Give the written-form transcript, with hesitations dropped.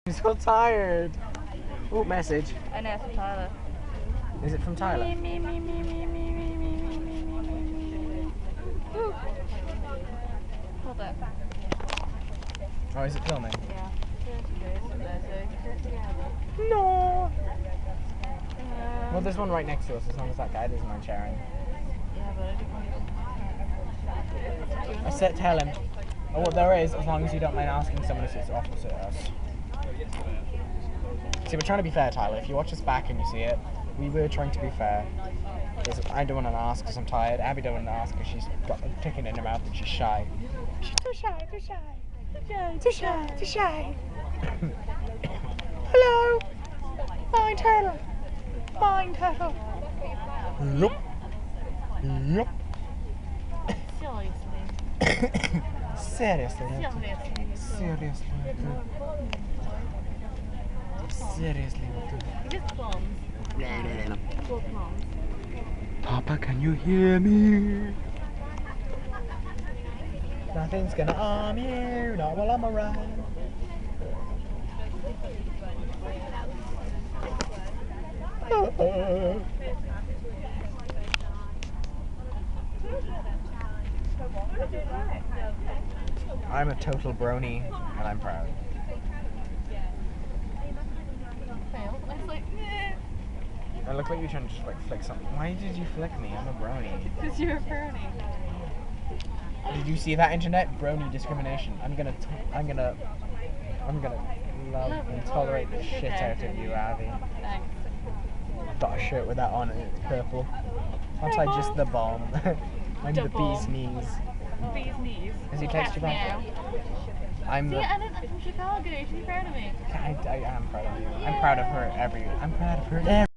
I'm so tired. Oh, message. I know, it's from Tyler. Is it from Tyler? Me. Hold up. Oh, is it filming? Yeah. No. Well, there's one right next to us, as long as that guy doesn't mind sharing. Yeah, but I didn't want to. I said tell him. Oh, well, there is, as long as you don't mind asking someone who sits opposite us. See, we're trying to be fair, Tyler. If you watch us back and you see it, we were trying to be fair. Because I don't want to ask because I'm tired. Abby don't want to ask because she's got a ticket in her mouth and she's shy. She's too shy. Hello. Fine turtle. Yup. Seriously. Just plums. Four plums. Papa, can you hear me? Nothing's gonna harm you, not while I'm around. I'm a total brony, and I'm proud. I look like you're trying to just like flick something. Why did you flick me? I'm a brony. Because you're a brony. Did you see that, internet? Brony discrimination. I'm gonna love and tolerate the shit out of you, Abby. Thanks. Got a shirt with that on it. It's purple. Aren't I just the bomb? I'm the bee's knees. Bee's knees. Has he texted you back? I'm See, the... I'm from Chicago. You should be proud of me. I am proud of you. I'm proud of her every... I'm proud of her every...